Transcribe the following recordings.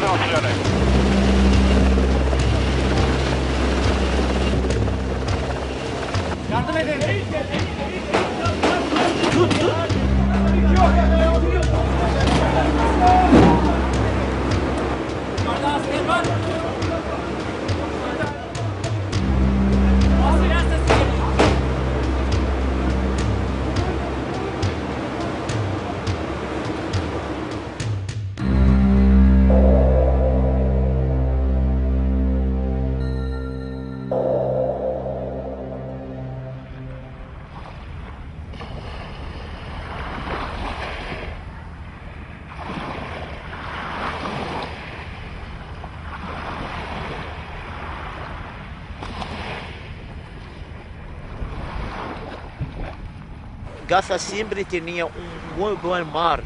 de opciones. Gaza siempre tenía un muy buen mar.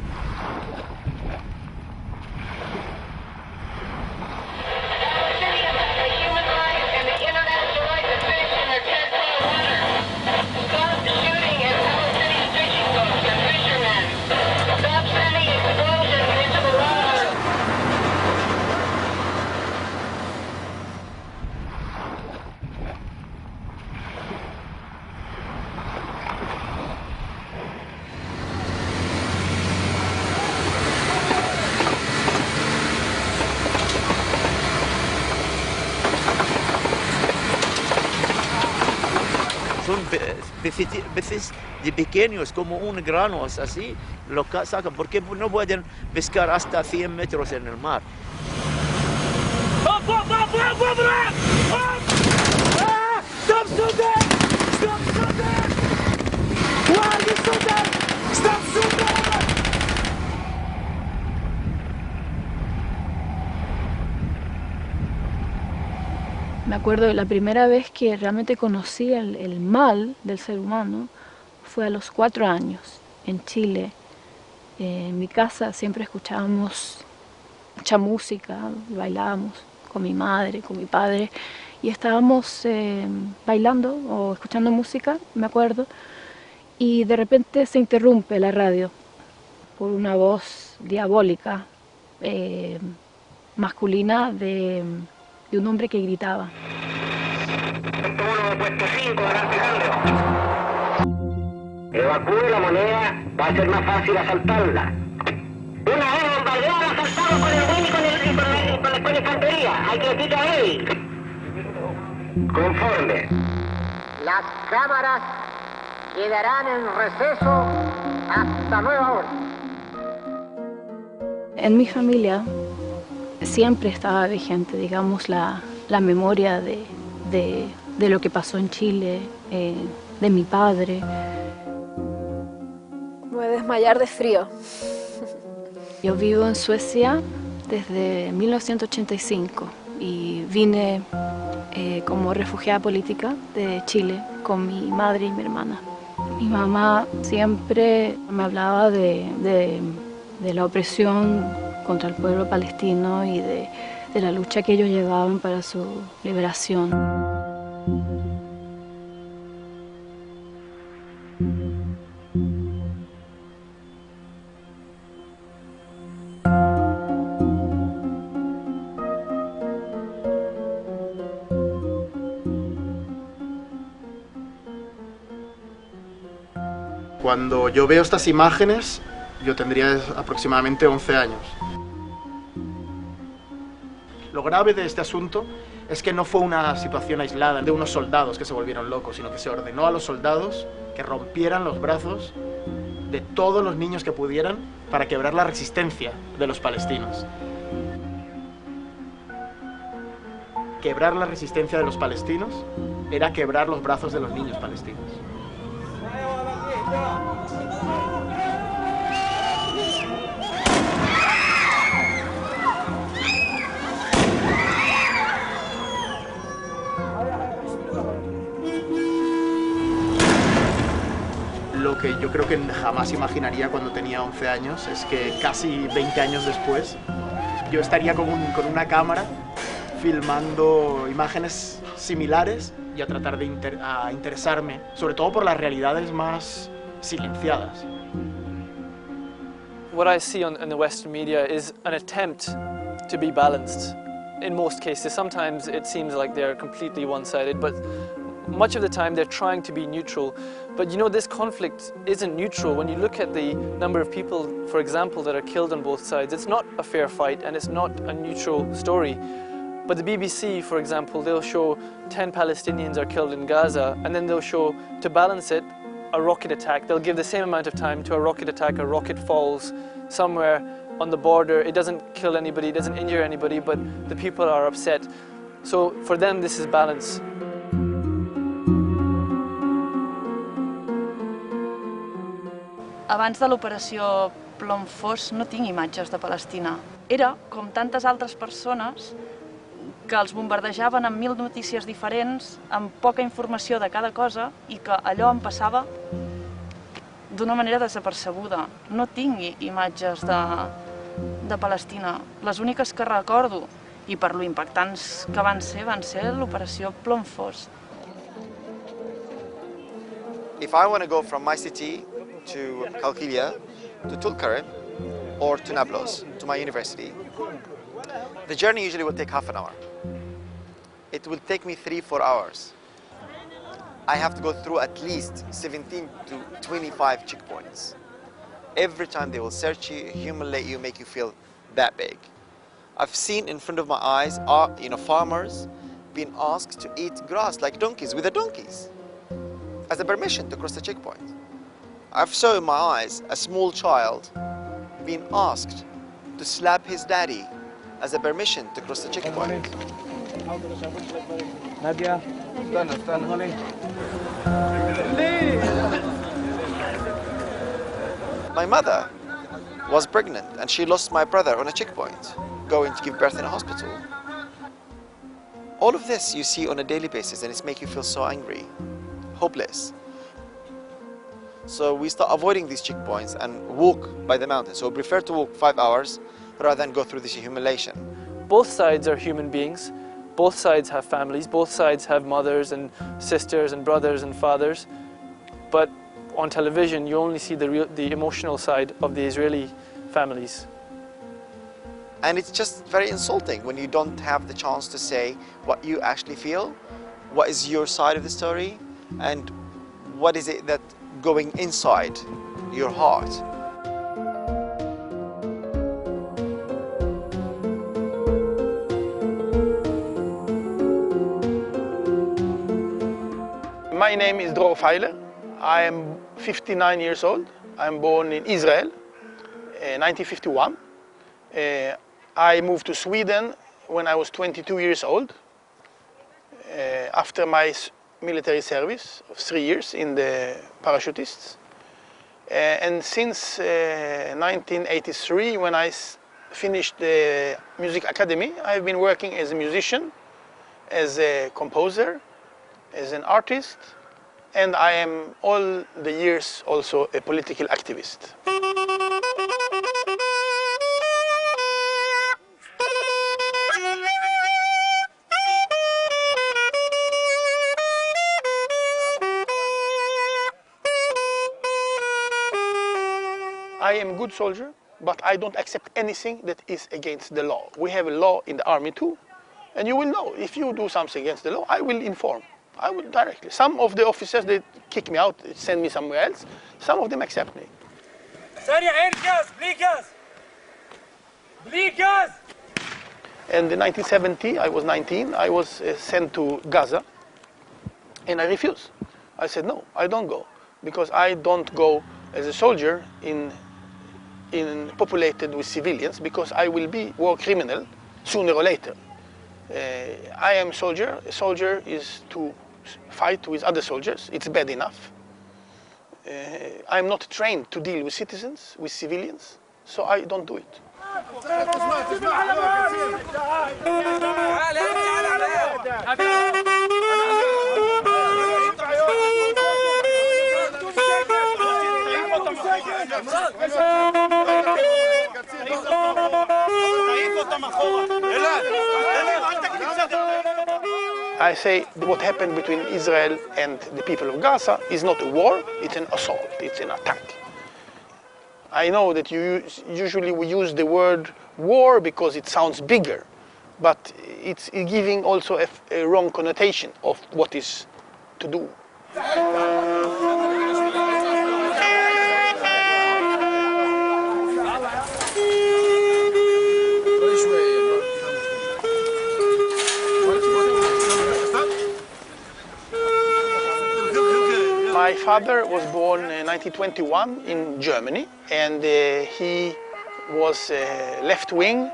Son peces de pequeños, como un grano, así, lo sacan, porque no pueden pescar hasta 100 metros en el mar. Me acuerdo de la primera vez que realmente conocí el mal del ser humano fue a los 4 años, en Chile. En mi casa siempre escuchábamos mucha música, bailábamos con mi madre, con mi padre, y estábamos bailando o escuchando música, me acuerdo, y de repente se interrumpe la radio por una voz diabólica, masculina, de un hombre que gritaba. Evacúe la moneda, va a ser más fácil asaltarla. Una vez bombardeada, asaltado con el Willy y con la infantería. Hay que decirlo a él. Conforme. Las cámaras quedarán en receso hasta nueva hora. En mi familia siempre estaba vigente, digamos, la memoria de lo que pasó en Chile, de mi padre. Me voy a desmayar de frío. Yo vivo en Suecia desde 1985 y vine como refugiada política de Chile con mi madre y mi hermana. Mi mamá siempre me hablaba de la opresión contra el pueblo palestino y de la lucha que ellos llevaban para su liberación. Cuando yo veo estas imágenes, yo tendría aproximadamente 11 años. Lo grave de este asunto es que no fue una situación aislada de unos soldados que se volvieron locos, sino que se ordenó a los soldados que rompieran los brazos de todos los niños que pudieran para quebrar la resistencia de los palestinos. Quebrar la resistencia de los palestinos era quebrar los brazos de los niños palestinos. Lo que yo creo que jamás imaginaría cuando tenía 11 años es que casi 20 años después yo estaría con una cámara filmando imágenes similares y a tratar de interesarme, sobre todo por las realidades más silenciadas. What I see in the Western media is an attempt to be balanced in most cases. Sometimes it seems like they're completely one-sided, but much of the time they're trying to be neutral. But you know, this conflict isn't neutral. When you look at the number of people, for example, that are killed on both sides, it's not a fair fight and it's not a neutral story. But the BBC, for example, they'll show 10 Palestinians are killed in Gaza, and then they'll show, to balance it, a rocket attack. They'll give the same amount of time to a rocket attack. A rocket falls somewhere on the border. It doesn't kill anybody, it doesn't injure anybody, but the people are upset. So for them, this is balance. Abans de l'operació Plom Fos no tinc imatges de Palestina. Era, com tantes altres persones, que els bombardejaven amb 1000 notícies diferents, amb poca informació de cada cosa, i que allò em passava d'una manera desapercebuda. No tinc imatges de Palestina. Les úniques que recordo, i per lo impactants que van ser l'operació Plom Fos. If I want to go from my city to Qalqilia, to Tulkarem, or to Nablus, to my university, the journey usually will take half an hour. It will take me 3-4 hours. I have to go through at least 17 to 25 checkpoints. Every time they will search you, humiliate you, make you feel that big. I've seen in front of my eyes, farmers being asked to eat grass like donkeys, with the donkeys, as a permission to cross the checkpoint. I've saw in my eyes a small child being asked to slap his daddy as a permission to cross the checkpoint. My mother was pregnant and she lost my brother on a checkpoint, going to give birth in a hospital. All of this you see on a daily basis and it's make you feel so angry, hopeless. So we start avoiding these checkpoints and walk by the mountain. So we prefer to walk 5 hours rather than go through this humiliation. Both sides are human beings. Both sides have families. Both sides have mothers and sisters and brothers and fathers. But on television, you only see the emotional side of the Israeli families. And it's just very insulting when you don't have the chance to say what you actually feel, what is your side of the story, and what is it that going inside your heart. My name is Dror Feiler. I am 59 years old. I'm born in Israel in 1951. I moved to Sweden when I was 22 years old after my military service of 3 years in the parachutists. And since 1983, when I finished the music academy, I've been working as a musician, as a composer, as an artist, and I am all the years also a political activist. I am a good soldier, but I don't accept anything that is against the law. We have a law in the army too, and you will know. If you do something against the law, I will inform. I will directly. Some of the officers, they kick me out, send me somewhere else. Some of them accept me. And in 1970, I was 19, I was sent to Gaza, and I refused. I said, no, I don't go, because I don't go as a soldier in populated with civilians, because I will be war criminal sooner or later. I am a soldier. A soldier is to fight with other soldiers. It's bad enough. I'm not trained to deal with citizens, with civilians, so I don't do it. I say what happened between Israel and the people of Gaza is not a war, it's an assault, it's an attack. I know that usually we use the word war because it sounds bigger, but it's giving also a wrong connotation of what is to do. My father was born in 1921 in Germany, and he was a left-wing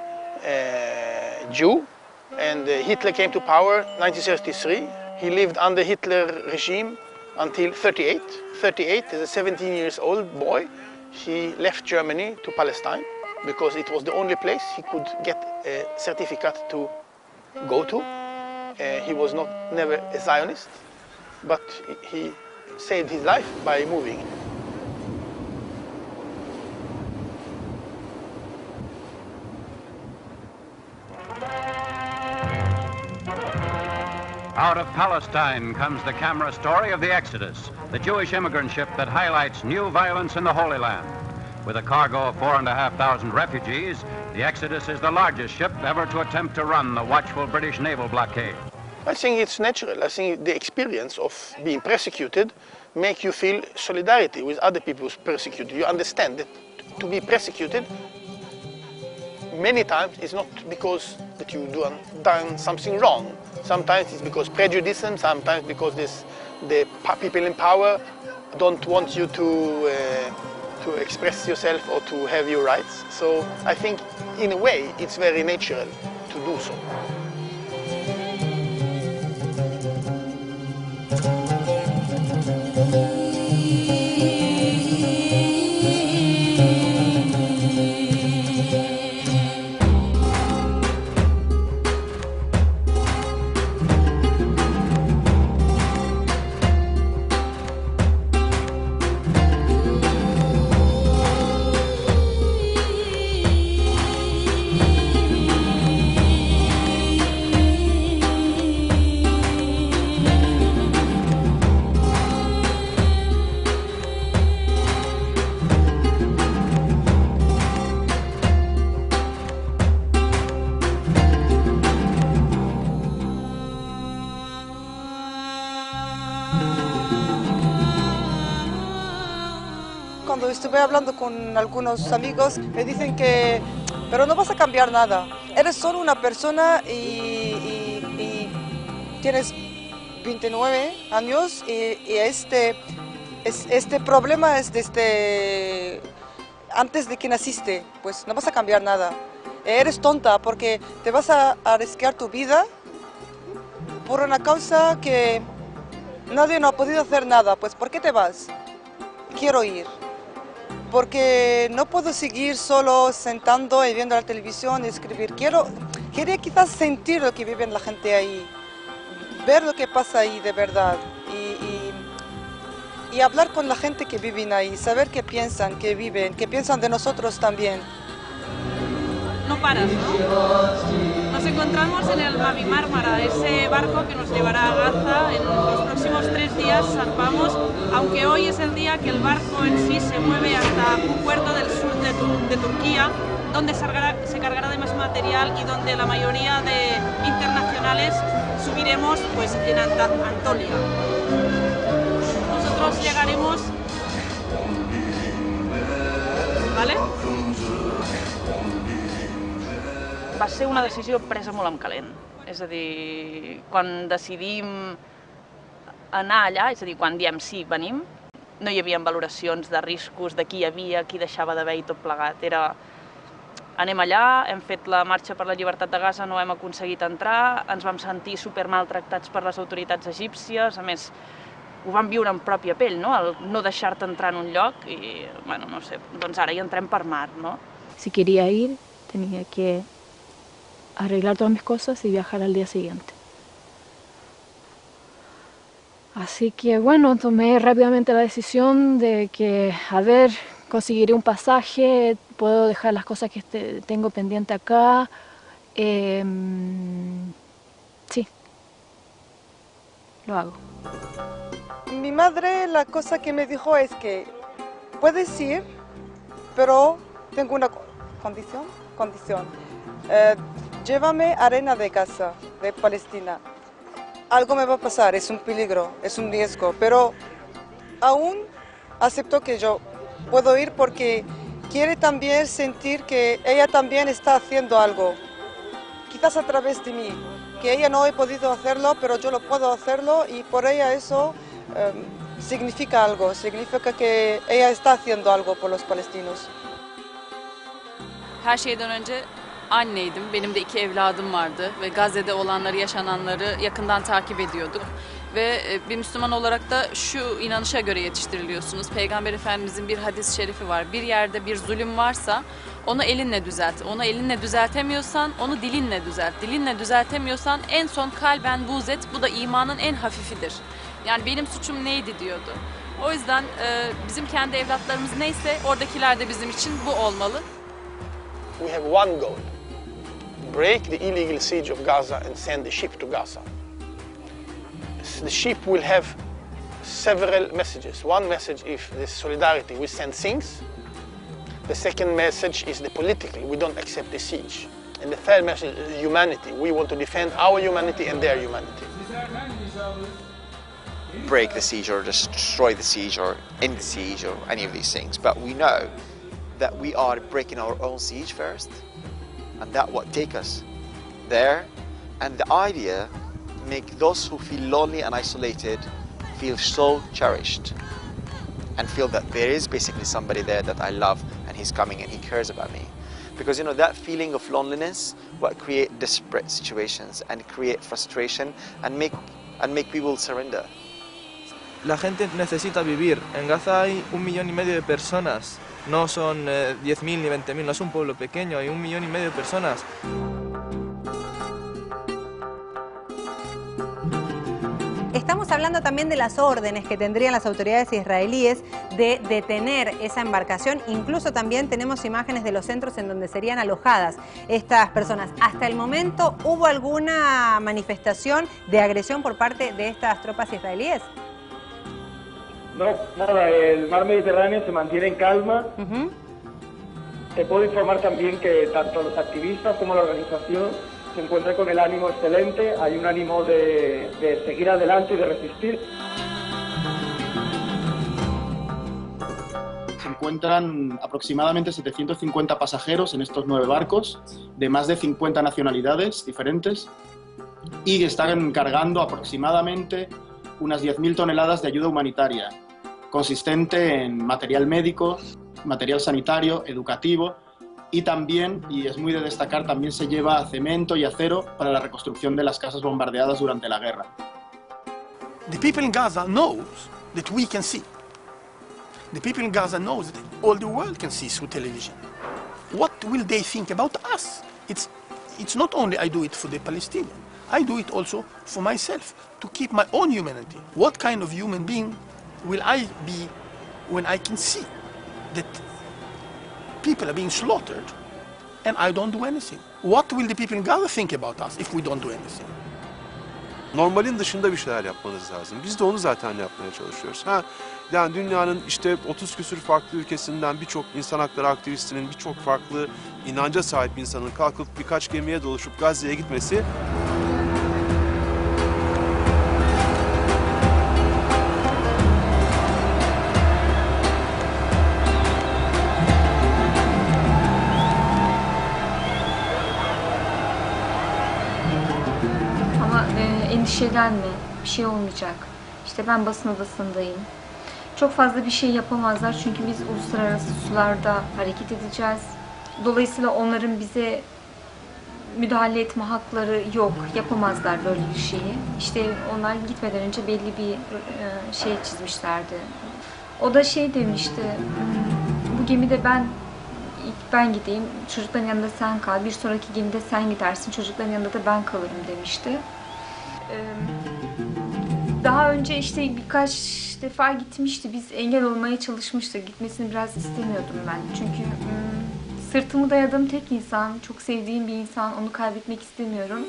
Jew, and Hitler came to power in 1933. He lived under Hitler regime until 38. 38, as a 17-year-old boy, he left Germany to Palestine because it was the only place he could get a certificate to go to. He was never a Zionist, but he saved his life by moving. Out of Palestine comes the camera story of the Exodus, the Jewish immigrant ship that highlights new violence in the Holy Land. With a cargo of 4,500 refugees, the Exodus is the largest ship ever to attempt to run the watchful British naval blockade. I think it's natural. I think the experience of being persecuted make you feel solidarity with other people who's persecuted. You understand that to be persecuted many times is not because that you done something wrong. Sometimes it's because prejudice, and sometimes because the people in power don't want you to express yourself or to have your rights. So I think in a way it's very natural to do so. Cuando estuve hablando con algunos amigos, me dicen que, pero no vas a cambiar nada. Eres solo una persona y tienes 29 años y este problema es desde antes de que naciste. Pues no vas a cambiar nada. Eres tonta porque te vas a arriesgar tu vida por una causa que nadie no ha podido hacer nada. Pues ¿por qué te vas? Quiero ir. Porque no puedo seguir solo sentando y viendo la televisión y escribir. Quería quizás sentir lo que vive la gente ahí, ver lo que pasa ahí de verdad y hablar con la gente que vive ahí, saber qué piensan, qué viven, qué piensan de nosotros también. No paras, ¿no? Nos encontramos en el Mavi Marmara, ese barco que nos llevará a Gaza. En los próximos 3 días zarpamos, aunque hoy es el día que el barco en sí se mueve hasta un puerto del sur de Turquía, donde se cargará de más material y donde la mayoría de internacionales subiremos pues, en Anatolia. Nosotros llegaremos, ¿vale? Va ser una decisió presa molt en calent. És a dir, quan decidim anar allà, és a dir, quan diem sí, venim, no hi havia valoracions de riscos, de qui hi havia, qui deixava d'haver i tot plegat. Era, anem allà, hem fet la marxa per la llibertat de Gaza, no hem aconseguit entrar, ens vam sentir supermaltractats per les autoritats egípcies, a més, ho vam viure en pròpia pell, no? El no deixar-te entrar en un lloc i, bueno, no sé, doncs ara hi entrem per mar, no? Si quería ir, tenía que arreglar todas mis cosas y viajar al día siguiente. Así que bueno, tomé rápidamente la decisión de que, a ver, conseguiré un pasaje, puedo dejar las cosas que tengo pendiente acá. Sí, lo hago. Mi madre, la cosa que me dijo es que puedes ir, pero tengo una condición. Llévame arena de Gaza, de Palestina. Algo me va a pasar, es un peligro, es un riesgo, pero aún acepto que yo puedo ir porque quiere también sentir que ella también está haciendo algo, quizás a través de mí, que ella no ha podido hacerlo, pero yo lo puedo hacerlo y por ella eso significa algo, significa que ella está haciendo algo por los palestinos. Her şeyden önce anneydim. Benim de 2 evladım vardı ve Gazze'de olanları, yaşananları yakından takip ediyorduk. Ve bir Müslüman olarak da şu inanışa göre yetiştiriliyorsunuz. Peygamber Efendimizin bir hadis-i şerifi var. Bir yerde bir zulüm varsa onu elinle düzelt. Onu elinle düzeltemiyorsan onu dilinle düzelt. Dilinle düzeltemiyorsan en son kalben buğz et. Bu da imanın en hafifidir. Yani benim suçum neydi diyordu. O yüzden bizim kendi evlatlarımız neyse oradakiler de bizim için bu olmalı. We have one goal. Break the illegal siege of Gaza and send the ship to Gaza. The ship will have several messages. One message is the solidarity, we send things. The second message is the political, we don't accept the siege. And the third message is humanity. We want to defend our humanity and their humanity. Break the siege or destroy the siege or end the siege or any of these things. But we know that we are breaking our own siege first. And that will take us there. And the idea make those who feel lonely and isolated feel so cherished and feel that there is basically somebody there that I love and he's coming and he cares about me. Because you know that feeling of loneliness will create desperate situations and create frustration and make people surrender. La gente necesita vivir. En Gaza hay 1,5 millones de personas. No son 10.000 ni 20.000, no es un pueblo pequeño, hay 1,5 millones de personas. Estamos hablando también de las órdenes que tendrían las autoridades israelíes de detener esa embarcación. Incluso también tenemos imágenes de los centros en donde serían alojadas estas personas. Hasta el momento, ¿hubo alguna manifestación de agresión por parte de estas tropas israelíes? No, nada, el mar Mediterráneo se mantiene en calma. Te puedo informar también que tanto los activistas como la organización se encuentran con el ánimo excelente, hay un ánimo de seguir adelante y de resistir. Se encuentran aproximadamente 750 pasajeros en estos 9 barcos, de más de 50 nacionalidades diferentes, y están cargando aproximadamente unas 10.000 toneladas de ayuda humanitaria, consistente en material médico, material sanitario, educativo, y también, y es muy de destacar, también se lleva cemento y acero para la reconstrucción de las casas bombardeadas durante la guerra. The people in Gaza knows that we can see. The people in Gaza knows that all the world can see through television. What will they think about us? It's not only I do it for the Palestinians, I do it also for myself, to keep my own humanity. What kind of human being will I be when I can see that people are being slaughtered and I don't do anything? What will the people in Gaza think about us if we don't do anything? Normalin dışında bir şeyler yapmanız lazım. Biz de onu zaten yapmaya çalışıyoruz. Yani dünyanın işte 30 küsur farklı ülkesinden birçok insan hakları aktivistinin, birçok farklı inanca sahip insanın kalkıp birkaç gemiye doluşup Gazze'ye gitmesi endişelenme, bir şey olmayacak. İşte ben basın odasındayım. Çok fazla bir şey yapamazlar çünkü biz uluslararası sularda hareket edeceğiz. Dolayısıyla onların bize müdahale etme hakları yok, yapamazlar böyle bir şeyi. İşte onlar gitmeden önce belli bir şey çizmişlerdi. O da şey demişti, bu gemide ben gideyim, çocukların yanında sen kal, bir sonraki gemide sen gidersin, çocukların yanında da ben kalırım demişti. Daha önce işte birkaç defa gitmişti. Biz engel olmaya çalışmıştık. Gitmesini biraz istemiyordum ben. Çünkü sırtımı dayadığım tek insan, çok sevdiğim bir insan. Onu kaybetmek istemiyorum.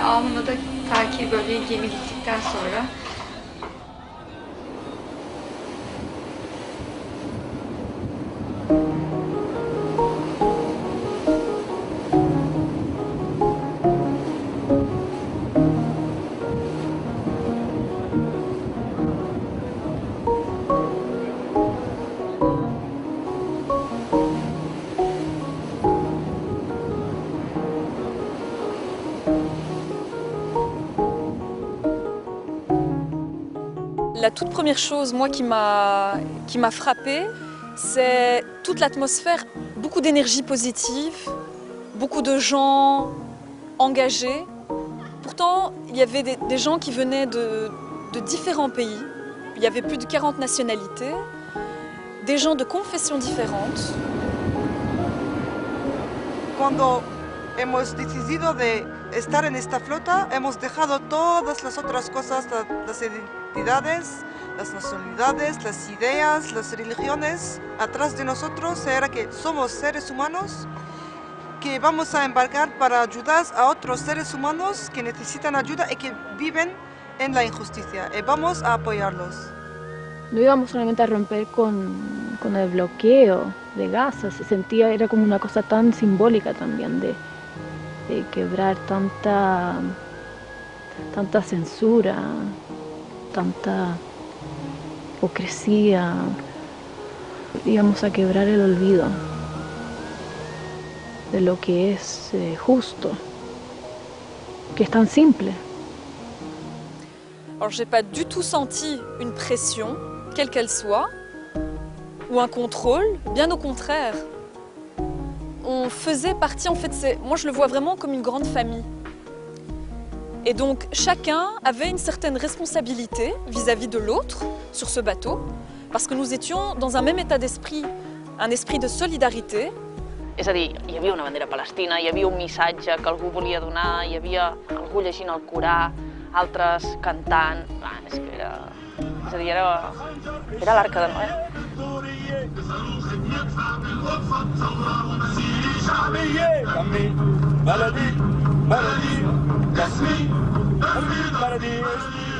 anında da takip böyle gemi gittikten sonra La toute première chose, moi, qui m'a frappée, c'est toute l'atmosphère, beaucoup d'énergie positive, beaucoup de gens engagés. Pourtant, il y avait des gens qui venaient de différents pays. Il y avait plus de 40 nationalités, des gens de confessions différentes. Cuando hemos decidido de estar en esta flota, hemos dejado todas las otras cosas, las identidades, las nacionalidades, las ideas, las religiones atrás de nosotros. Era que somos seres humanos que vamos a embarcar para ayudar a otros seres humanos que necesitan ayuda y que viven en la injusticia. Y vamos a apoyarlos. No íbamos solamente a romper con el bloqueo de Gaza, se sentía, era como una cosa tan simbólica también de quebrar tanta censura, tanta hipocresía. Íbamos a quebrar el olvido de lo que es justo, que es tan simple. Alors, j'ai pas du tout senti une pression, quelle qu'elle soit, ou un contrôle, bien au contraire. On faisait partie, en fait, moi je le vois vraiment comme une grande famille. Et donc chacun avait une certaine responsabilité vis-à-vis de l'autre sur ce bateau, parce que nous étions dans un même état d'esprit, un esprit de solidarité. És a dir, hi havia una bandera palestina, hi havia un missatge que algú volia donar, hi havia algú llegint el Corà, altres cantant. És que era... És a dir, era l'Arca de Noé.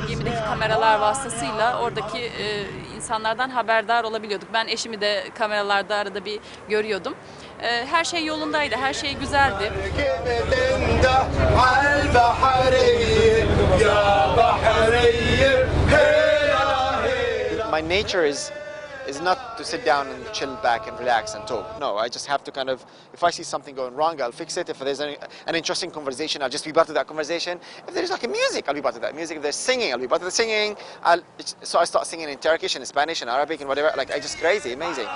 Gemideki kameralar vasıtasıyla oradaki insanlardan haberdar olabiliyorduk. Ben eşimi de kameralarda arada bir görüyordum. Her şey yolundaydı, her şey güzeldi. My nature is not to sit down and chill back and relax and talk. No, I just have to kind of, if I see something going wrong, I'll fix it. If there's an interesting conversation, I'll just be part of that conversation. If there's like a music, I'll be part of that music. If there's singing, I'll be part of the singing. So I start singing in Turkish and Spanish and Arabic and whatever. Like, I just crazy, amazing.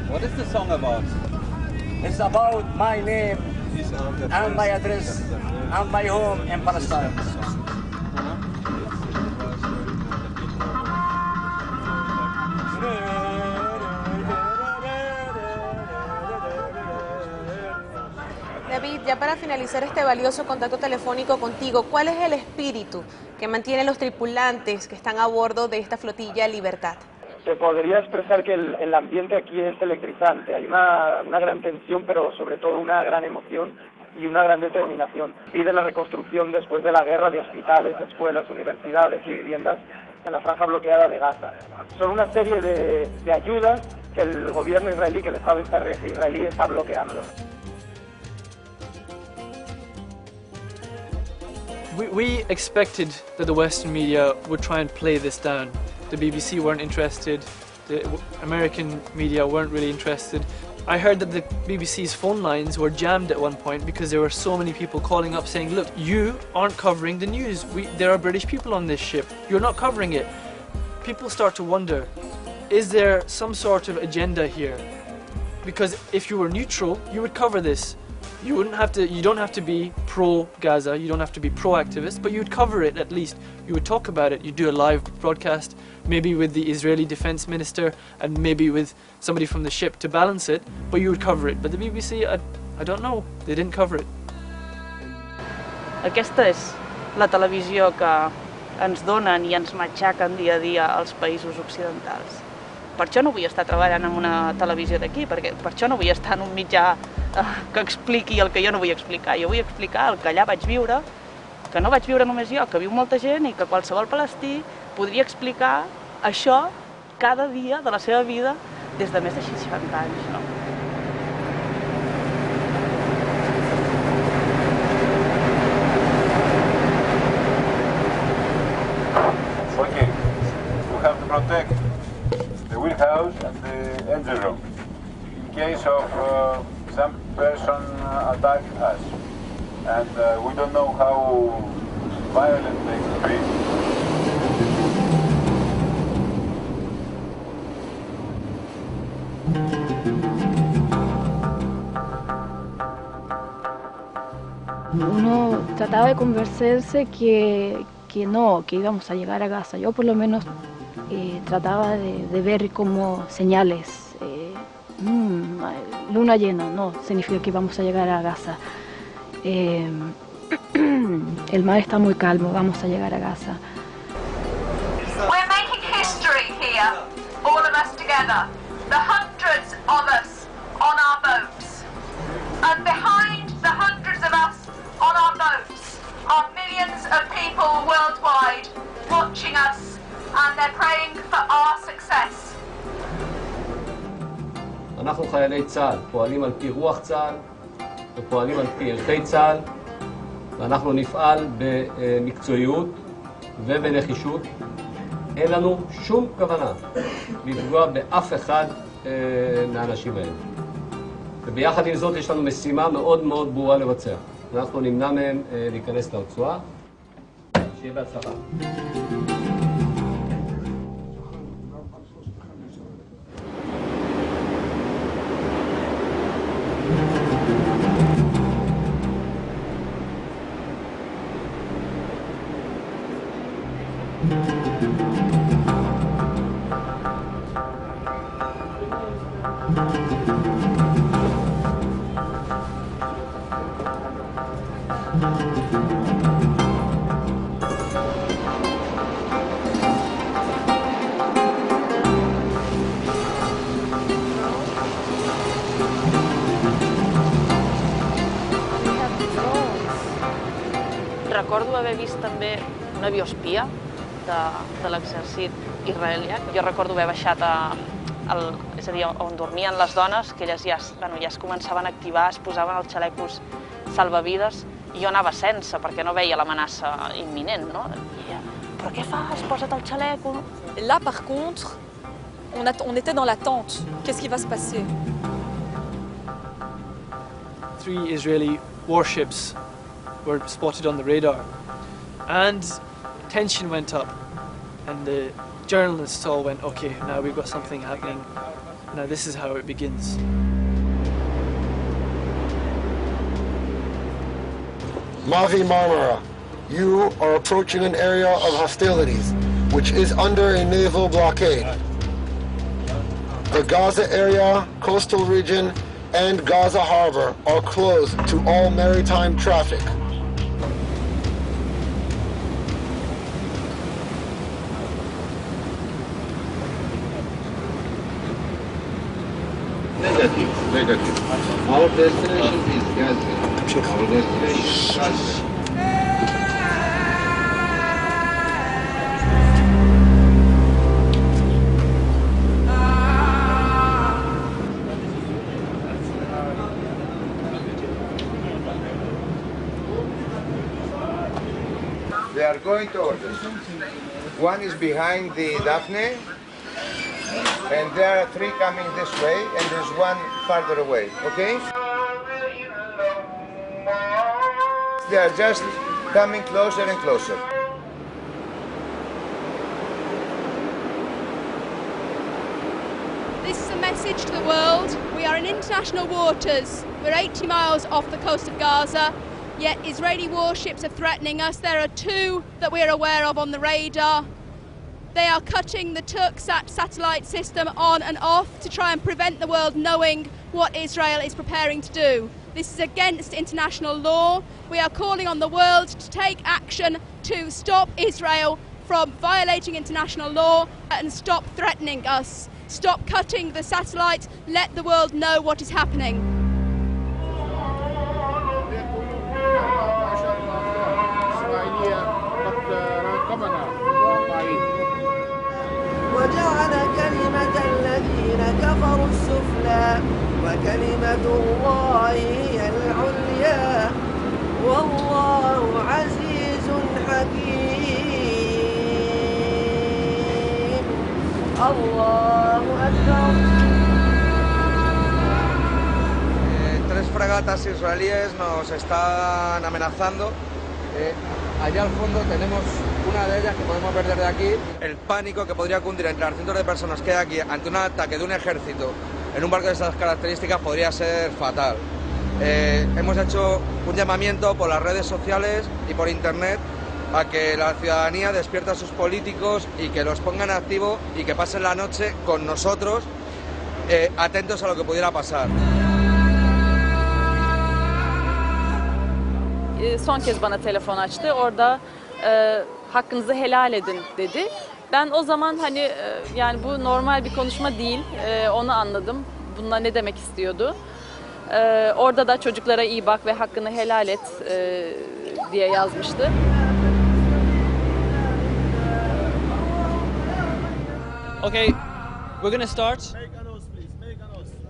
What is the song about? It's about my name and my address and my home in Palestine. David, ya para finalizar este valioso contacto telefónico contigo, ¿cuál es el espíritu que mantienen los tripulantes que están a bordo de esta flotilla Libertad? Se podría expresar que el ambiente aquí es electrizante, hay una gran tensión, pero sobre todo una gran emoción y una gran determinación. Pide la reconstrucción después de la guerra de hospitales, escuelas, universidades y viviendas en la franja bloqueada de Gaza. Son una serie de ayudas que el gobierno israelí, que el Estado israelí está bloqueando. We expected that the Western media would try and play this down. The BBC weren't interested, the American media weren't really interested. I heard that the BBC's phone lines were jammed at one point because there were so many people calling up saying, look, you aren't covering the news. There are British people on this ship. You're not covering it. People start to wonder, is there some sort of agenda here? Because if you were neutral, you would cover this. You don't have to be pro-Gaza, you don't have to be pro-activist, but you'd cover it at least. You would talk about it, you'd do a live broadcast, maybe with the Israeli defense minister and maybe with somebody from the ship to balance it, but you would cover it. But the BBC, I don't know, they didn't cover it. Aquesta és la televisió que ens donen i ens matxaquen dia a dia als països occidentals. Per això no vull estar treballant en una televisió d'aquí, perquè per això no vull estar en un mitjà que expliqui el que jo no vull explicar. Jo vull explicar el que allà vaig viure, que no vaig viure només jo, que viu molta gent i que qualsevol palestí podria explicar això cada dia de la seva vida des de més de 60 anys. No? Okay, we have to protect the wheelhouse and the engine room in case of some person attack us, and we don't know how violent they could be. Uno trataba de convencerse que no, que íbamos a llegar a Gaza. Yo por lo menos trataba de ver como señales. Luna llena, no significa que vamos a llegar a Gaza. El mar está muy calmo, vamos a llegar a Gaza. We're making history here, all of us together. The hundreds of us on our boats. And behind the hundreds of us on our boats are millions of people worldwide watching us, and they're praying for our success. אנחנו חיילי צה"ל, פועלים על פי רוח צה"ל ופועלים על פי ערכי צה"ל, ואנחנו נפעל במקצועיות ובנחישות. אין לנו שום כוונה לפגוע באף אחד מהאנשים האלה. וביחד עם זאת יש לנו משימה מאוד מאוד ברורה לבצע. אנחנו נמנע מהם להיכנס לרצועה. שיהיה בהצלחה. Recordo haver vist també un avió espia de l'exèrcit israelià. Jo recordo haver baixat és a dir, on dormien les dones, que elles ja es començaven a activar, es posaven els xalecos salvavides, i jo anava sense, perquè no veia l'amenaça imminent, no? I però què fas? Posa't el xaleco. Là, par contre, on était dans l'attente. Qu'est-ce qui va se passer? 3 Israeli warships were spotted on the radar, and tension went up, and the journalists all went, okay, now we've got something happening, now this is how it begins. Mavi Marmara, you are approaching an area of hostilities, which is under a naval blockade. The Gaza area, coastal region, and Gaza harbor are closed to all maritime traffic. Negative. Our destination is Gaza. Our destination is Gaza. They are going towards us. One is behind the Daphne, and there are 3 coming this way, and there's 1 farther away, okay? They are just coming closer and closer. This is a message to the world. We are in international waters. We're 80 miles off the coast of Gaza, yet Israeli warships are threatening us. There are 2 that we're aware of on the radar. They are cutting the Turksat satellite system on and off to try and prevent the world knowing what Israel is preparing to do. This is against international law. We are calling on the world to take action to stop Israel from violating international law and stop threatening us. Stop cutting the satellites. Let the world know what is happening. وجعل كلمة الذين كفروا السفلى وكلمة الله هي العليا والله عزيز حكيم الله أكبر. Tres fragatas israelíes nos están amenazando. Allá al fondo tenemos una de ellas que podemos ver desde aquí. El pánico que podría cundir entre las cientos de personas que hay aquí ante un ataque de un ejército en un barco de estas características podría ser fatal. Hemos hecho un llamamiento por las redes sociales y por internet a que la ciudadanía despierte a sus políticos y que los pongan en activo y que pasen la noche con nosotros, atentos a lo que pudiera pasar. Son kez bana telefon açtı. Orada hakkınızı helal edin dedi. Ben o zaman hani yani bu normal bir konuşma değil. Onu anladım. Bunlar ne demek istiyordu. Orada da çocuklara iyi bak ve hakkını helal et diye yazmıştı. Okay, we're going to start.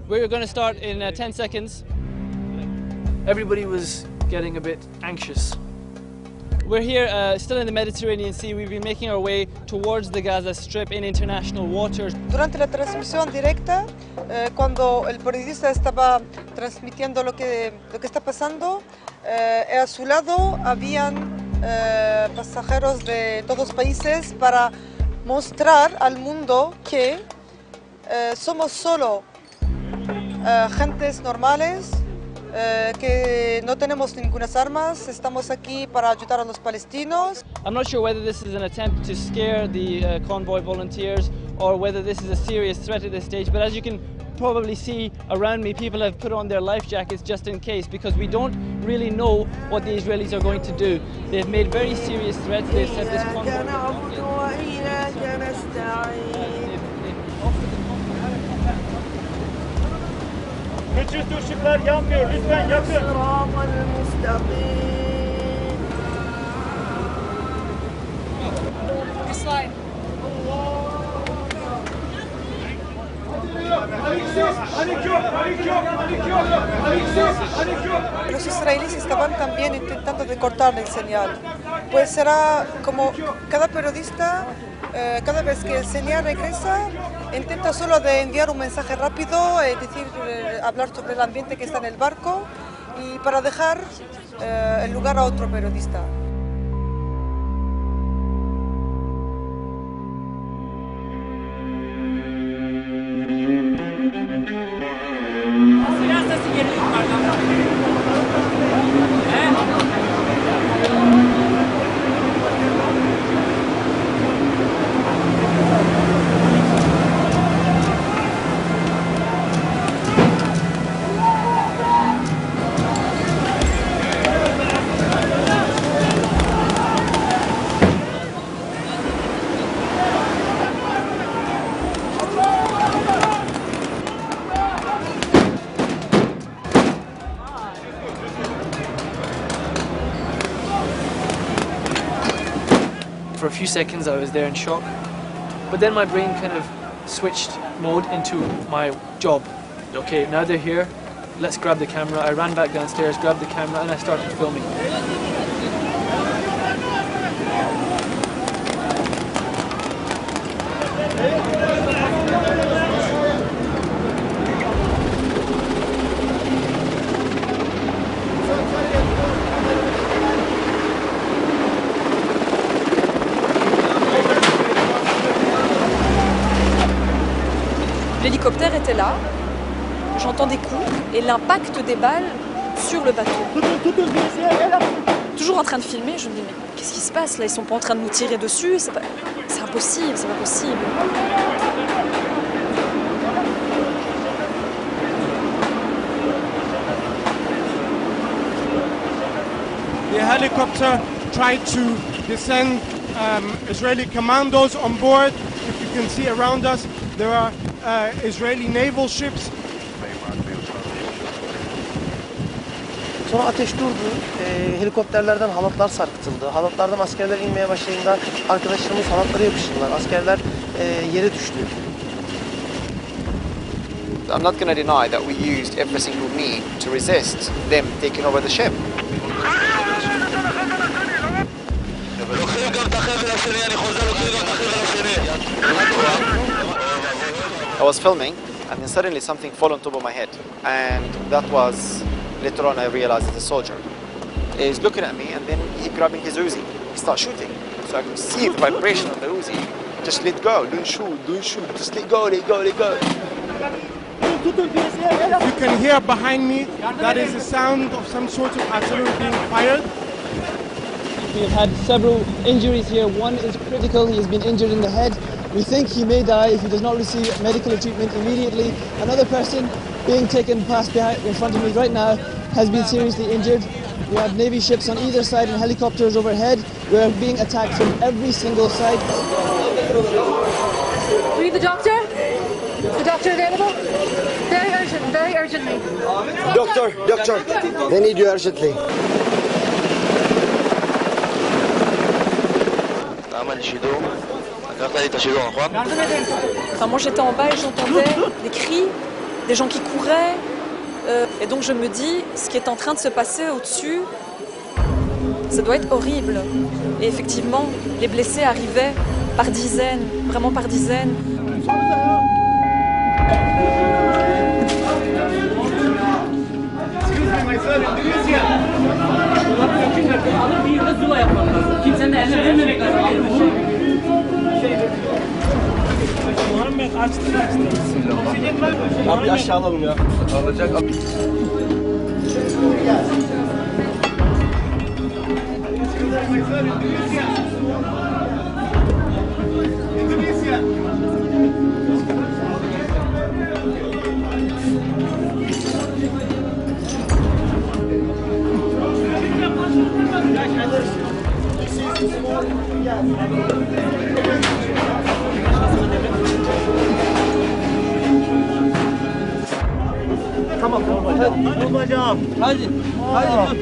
We're going to start in 10 seconds. Everybody was getting a bit anxious. We're here still in the Mediterranean Sea. We've been making our way towards the Gaza Strip in international waters. Durante la transmisión directa, cuando el periodista estaba transmitiendo lo que está pasando, a su lado habían pasajeros de todos los países para mostrar al mundo que somos solo gentes normales, que no tenemos ninguna armas, estamos aquí para ayudar a los palestinos. I'm not sure whether this is an attempt to scare the convoy volunteers or whether this is a serious threat at this stage, but as you can probably see around me, people have put on their life jackets just in case, because we don't really know what the Israelis are going to do. They've made very serious threats. They've said this convoy... Geçici ışıklar yanmıyor. Lütfen yakın. Slide. Los israelíes estaban también intentando de cortar el señal. Pues será como cada periodista, cada vez que el señal regresa, intenta solo de enviar un mensaje rápido, hablar sobre el ambiente que está en el barco y para dejar el lugar a otro periodista. For a few seconds I was there in shock, but then my brain kind of switched mode into my job. Okay, now they're here, let's grab the camera. I ran back downstairs, grabbed the camera, and I started filming. L'hélicoptère était là, j'entends des coups et l'impact des balles sur le bateau. Toujours en train de filmer, je me dis mais qu'est-ce qui se passe là? Ils sont pas en train de nous tirer dessus, c'est impossible, c'est pas possible. The helicopter tried to descend Israeli commandos on board. If you can see around us, there are Israeli naval ships. Sonra ateş durdu. Helikopterlerden halatlar sarkıtıldı. Halatlardan askerler inmeye başlayınca arkadaşlarımız halatlara yapıştılar. Askerler yere düştü. I'm not going to deny that we used every single mean to resist them taking over the ship. I was filming and then suddenly something fell on top of my head, and that was later on I realized it's a soldier. He's looking at me and then he grabbing his Uzi. He starts shooting. So I could see the vibration of the Uzi. Just let go, don't shoot, just let go, let go, let go. You can hear behind me, that is the sound of some sort of artillery being fired. We've had several injuries here. One is critical, he has been injured in the head. We think he may die if he does not receive medical treatment immediately. Another person being taken past in front of me right now has been seriously injured. We have Navy ships on either side and helicopters overhead. We are being attacked from every single side. Are you the doctor? The doctor available? Very urgent, very urgently. Doctor, they need you urgently. Enfin, moi j'étais en bas et j'entendais des cris, des gens qui couraient. Et donc je me dis, ce qui est en train de se passer au-dessus, ça doit être horrible. Et effectivement, les blessés arrivaient par dizaines, vraiment par dizaines. Abi aşağı alalım ya. Alacak. Tamam. Hadi bacağım. Hadi. Hadi.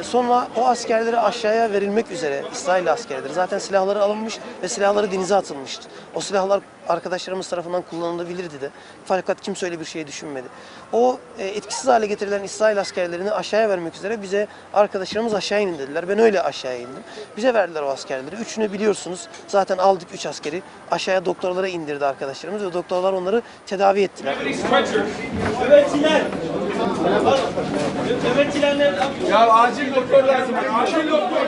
Sonra o askerlere aşağıya verilmek üzere İsrail askerleri zaten silahları alınmış ve silahları denize atılmıştı. O silahlar arkadaşlarımız tarafından kullanılabilirdi de. Fakat kimse öyle bir şey düşünmedi. O etkisiz hale getirilen İsrail askerlerini aşağıya vermek üzere bize arkadaşlarımız aşağı inin dediler. Ben öyle aşağıya indim. Bize verdiler o askerleri. Üçünü biliyorsunuz zaten aldık 3 askeri. Aşağıya doktorlara indirdi arkadaşlarımız ve doktorlar onları tedavi ettiler. Ya acil doktor lazım. Acil doktor.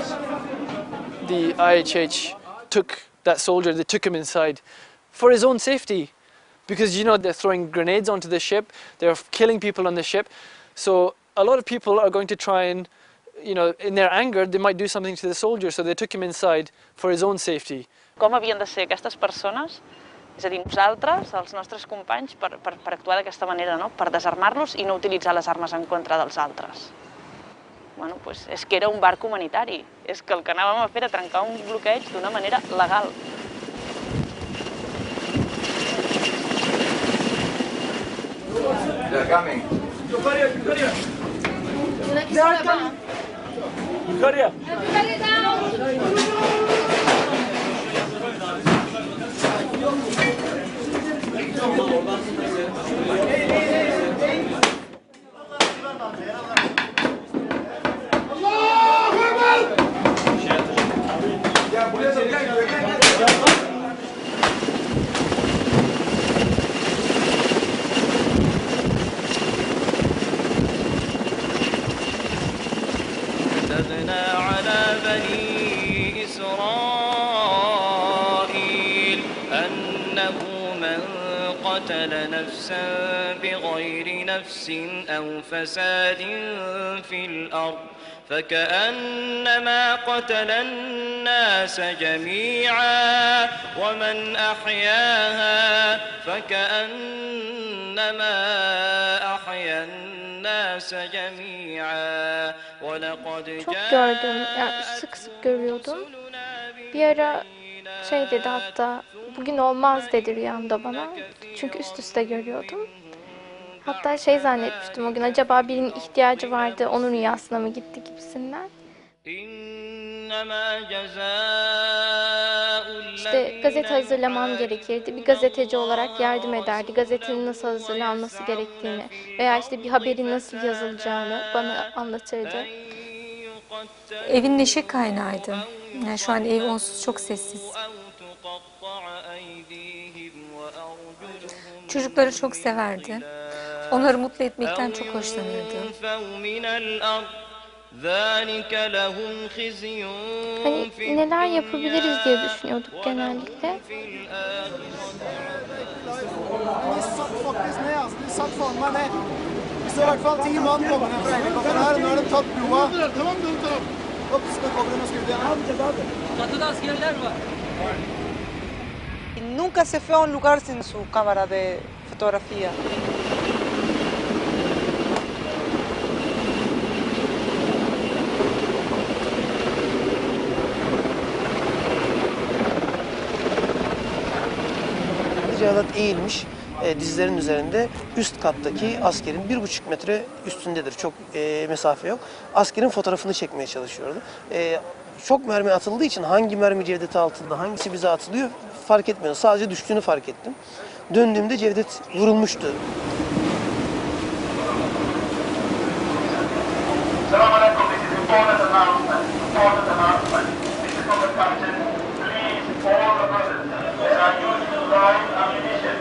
The IHH took that soldier, they took him inside for his own safety. Because, you know, they're throwing grenades onto the ship, they're killing people on the ship. So a lot of people are going to try and, you know, in their anger, they might do something to the soldier. So they took him inside for his own safety. Com havien de ser aquestes persones, és a dir, nosaltres, els nostres companys, per actuar d'aquesta manera, no? Per desarmar-los i no utilitzar les armes en contra dels altres. Bueno, pues és que era un barc humanitari, és que el que anàvem a fer era trencar un bloqueig d'una manera legal. They're coming. Yukarıya. على بني إسرائيل أنه من قتل قتل نفسا بغير نفس أو فساد في الأرض فكأنما قتل الناس جميعا ومن أحياها فكأنما أحيا الناس جميعا ولقد Çok gördüm, yani sık sık görüyordum. Bir ara şey dedi, hatta bugün olmaz dedi rüyamda bana. Çünkü üst üste görüyordum. Hatta şey zannetmiştim o gün, acaba birinin ihtiyacı vardı, onun rüyasına mı gitti gibisinden. İşte gazete hazırlamam gerekirdi. Bir gazeteci olarak yardım ederdi. Gazetenin nasıl hazırlanması gerektiğini veya işte bir haberin nasıl yazılacağını bana anlatırdı. Evin neşe kaynağıydı. Yani şu an ev onsuz çok sessiz. Çocukları çok severdi. Onları mutlu etmekten çok hoşlanırdı. Hani neler yapabiliriz diye düşünüyorduk genellikle. Nunca se fue a un lugar sin su cámara de fotografía. Cevat eğilmiş, dizlerin üzerinde üst kattaki askerin 1,5 metre üstündedir. Çok mesafe yok. Askerin fotoğrafını çekmeye çalışıyordu. Çok mermi atıldığı için hangi mermi Cevdet'e atıldı, hangisi bize atılıyor fark etmiyordu. Sadece düştüğünü fark ettim. Döndüğümde Cevdet vurulmuştu. Selamünaleyküm. This is important announcement. Important announcement. This is from the captain. Please, all the brothers, there are using live ammunition.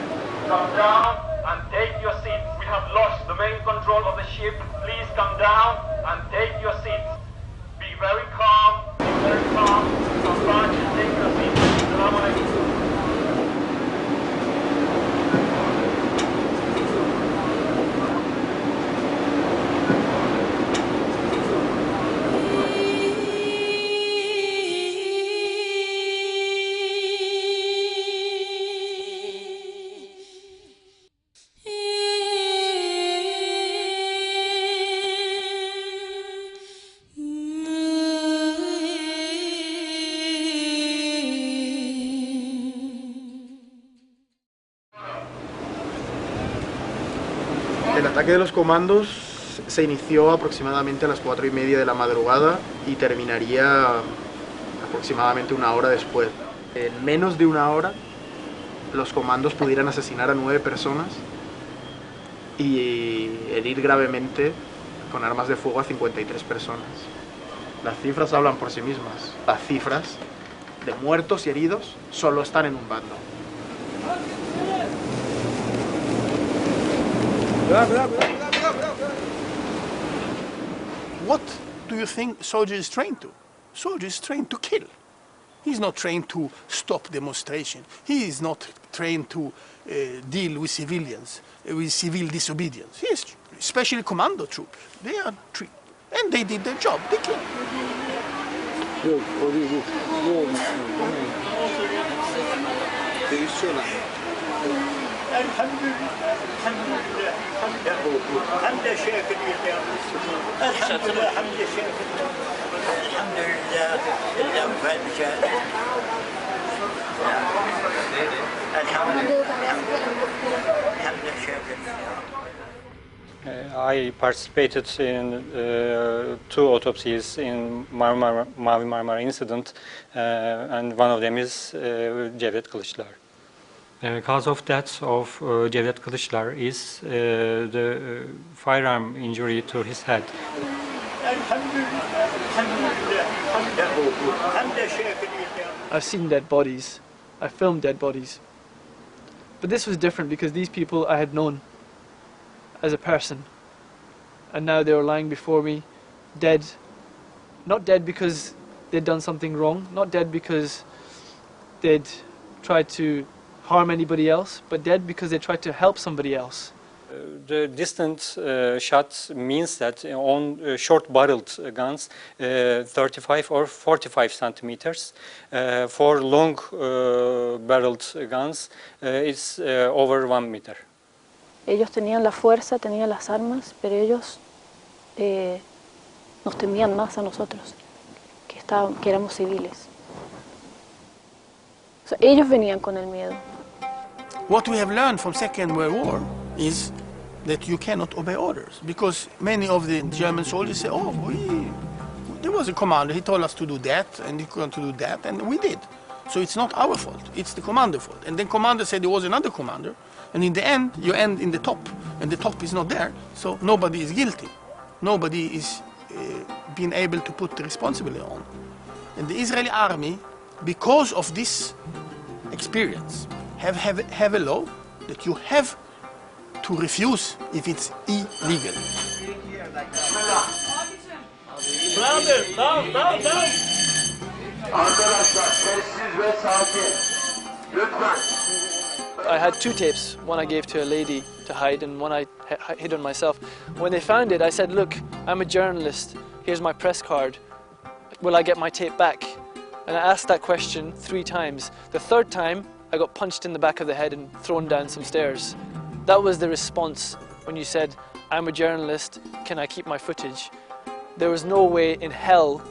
Come down and take your seats. We have lost the main control of the ship. Please come down and take your seats. Be very calm. Be very calm. Come back and take your seats. Selamünaleyküm. El ataque de los comandos se inició aproximadamente a las 4:30 de la madrugada y terminaría aproximadamente una hora después. En menos de una hora, los comandos pudieran asesinar a 9 personas y herir gravemente con armas de fuego a 53 personas. Las cifras hablan por sí mismas. Las cifras de muertos y heridos solo están en un bando. What do you think soldier is trained to? Soldier is trained to kill. He's not trained to stop demonstration. He is not trained to deal with civilians, with civil disobedience. He is especially commando troop. They are trained, and they did their job. They killed. I participated in 2 autopsies in Mavi Marmara incident, and one of them is Cevdet Kılıçlar. Cause of death of Cevdet Kılıçlar is the firearm injury to his head. I've seen dead bodies. I filmed dead bodies. But this was different because these people I had known as a person. And now they were lying before me, dead. Not dead because they'd done something wrong, not dead because they'd tried to harm anybody else, but dead because they tried to help somebody else. The distant shot means that on short-barreled guns, 35 or 45 centimeters. For long-barreled guns, it's over 1 meter. Ellos tenían la fuerza, tenían las armas, pero ellos nos temían más a nosotros, que éramos civiles. O sea, ellos venían con el miedo. What we have learned from Second World War is that you cannot obey orders, because many of the German soldiers say, oh, there was a commander, he told us to do that, and he couldn't do that, and we did. So it's not our fault, it's the commander's fault. And then commander said there was another commander, and in the end, you end in the top, and the top is not there, so nobody is guilty. Nobody is being able to put the responsibility on. And the Israeli army, because of this experience, have a law that you have to refuse if it's illegal. I had 2 tapes, one I gave to a lady to hide and one I hid on myself. When they found it, I said, look, I'm a journalist, here's my press card, will I get my tape back? And I asked that question 3 times. The 3rd time, I got punched in the back of the head and thrown down some stairs. That was the response when you said, I'm a journalist, can I keep my footage? There was no way in hell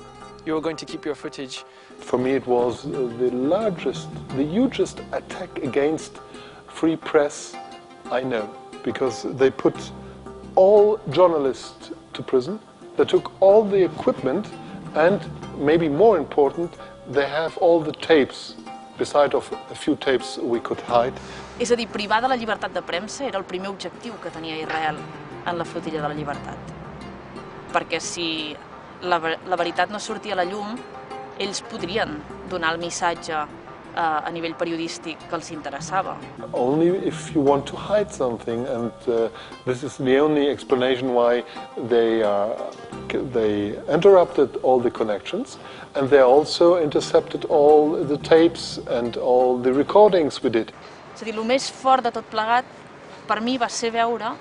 you were going to keep your footage. For me it was the largest, the hugest attack against free press I know, because they put all journalists to prison, they took all the equipment, and maybe more important, they have all the tapes, beside of a few tapes we could hide. És a dir, privar de la llibertat de premsa era el primer objectiu que tenia Israel en la Flotilla de la Libertad. Perquè si la veritat no sortia a la llum, ells podrien donar el missatge a nivell periodístic que els interessava. Only if you want to hide something, and this is the only explanation why they interrupted all the connections, and they also intercepted all the tapes and all the recordings we did. És a dir, el més fort de tot plegat per mi va ser veure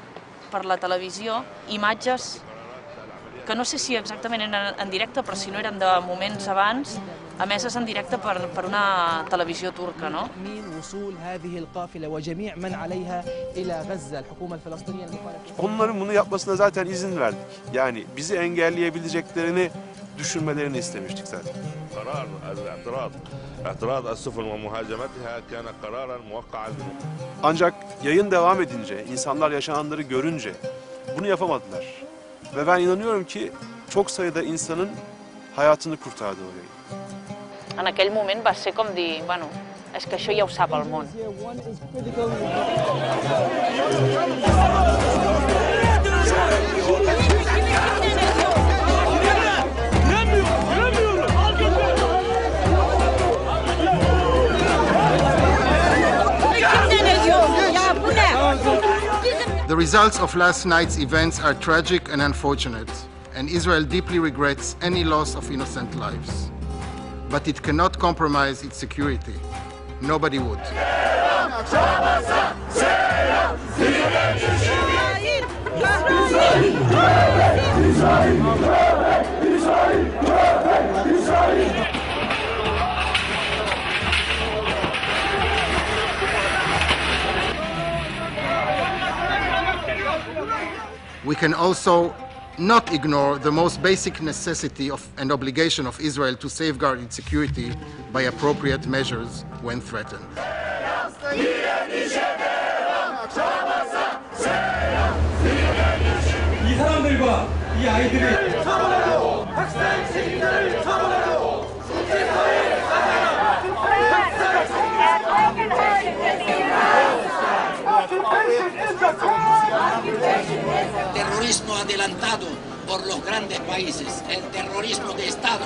per la televisió imatges que no sé si exactament eren en directe, però si no eren de moments abans, emeses en directe per una televisió turca, no? Onların bunu yapmasına zaten izin verdik. Yani bizi engelleyebileceklerini düşünmelerini istemiştik zaten. قرار اعتراض السفن ومهاجمتها كان قرارا موقعا. Ancak yayın devam edince, insanlar yaşananları görünce bunu yapamadılar. Ve ben inanıyorum ki çok sayıda insanın hayatını kurtardı o yayın. En aquell moment va ser com dir, bueno, és que això ja ho sap el món. The results of last night's events are tragic and unfortunate, and Israel deeply regrets any loss of innocent lives. But it cannot compromise its security. Nobody would. We can also not ignore the most basic necessity and obligation of Israel to safeguard its security by appropriate measures when threatened. Terrorismo adelantado por los grandes países, el terrorismo de Estado.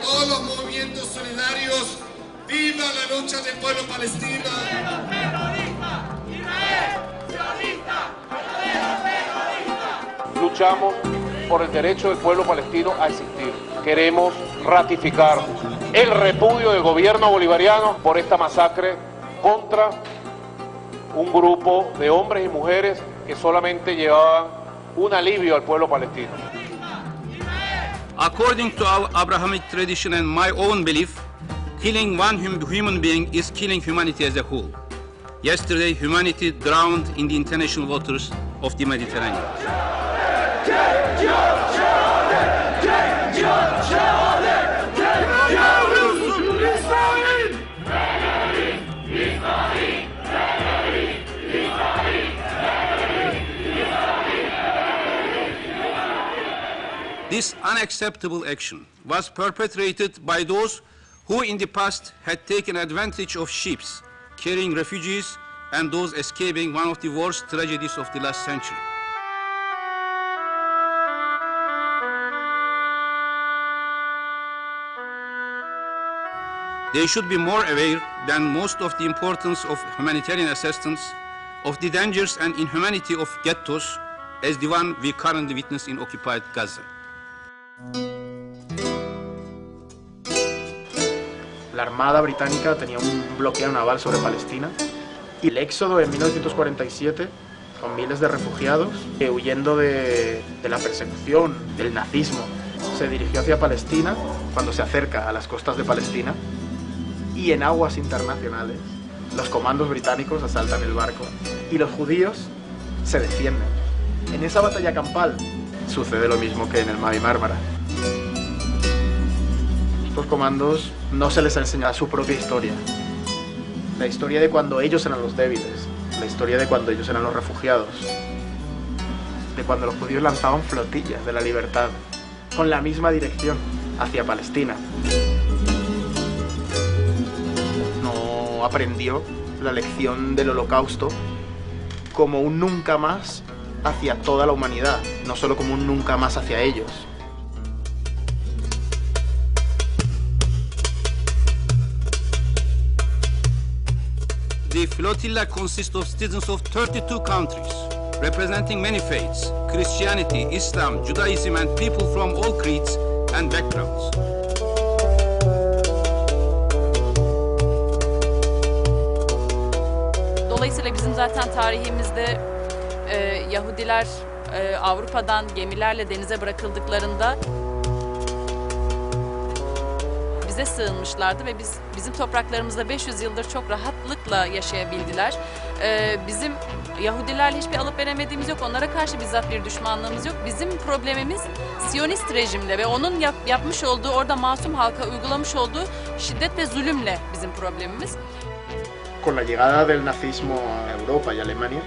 Todos los movimientos solidarios, ¡viva la lucha del pueblo palestino! Luchamos por el derecho del pueblo palestino a existir. Queremos ratificar el repudio del gobierno bolivariano por esta masacre contra un grupo de hombres y mujeres que solamente llevaban un alivio al pueblo palestino. According to our Abrahamic tradition and my own belief, killing one human being is killing humanity as a whole. Yesterday, humanity drowned in the international waters of the Mediterranean. This unacceptable action was perpetrated by those who in the past had taken advantage of ships carrying refugees and those escaping one of the worst tragedies of the last century. They should be more aware than most of the importance of humanitarian assistance, of the dangers and inhumanity of ghettos, as the one we currently witness in occupied Gaza. La armada británica tenía un bloqueo naval sobre Palestina y el éxodo en 1947, con miles de refugiados que huyendo de la persecución, del nazismo, se dirigió hacia Palestina. Cuando se acerca a las costas de Palestina y en aguas internacionales, los comandos británicos asaltan el barco y los judíos se defienden. En esa batalla campal sucede lo mismo que en el Mavi Marmara. Estos comandos no se les ha enseñado su propia historia. La historia de cuando ellos eran los débiles, la historia de cuando ellos eran los refugiados, de cuando los judíos lanzaban flotillas de la Libertad con la misma dirección hacia Palestina. No aprendió la lección del Holocausto como un nunca más hacia toda la humanidad, no solo como un nunca más hacia ellos. The flotilla consists of citizens of 32 countries, representing many faiths, Christianity, Islam, Judaism, and people from all creeds and backgrounds. Dolayısıyla bizim zaten tarihimizde Yahudiler Avrupa'dan gemilerle denize bırakıldıklarında bize sığınmışlardı ve bizim topraklarımızda 500 yıldır çok rahatlıkla yaşayabildiler. Bizim Yahudilerle hiçbir alıp veremediğimiz yok. Onlara karşı bizzat bir düşmanlığımız yok. Bizim problemimiz Siyonist rejimle ve onun yapmış olduğu, orada masum halka uygulamış olduğu şiddet ve zulümle bizim problemimiz. Con la llegada del nazismo a Europa y Alemania,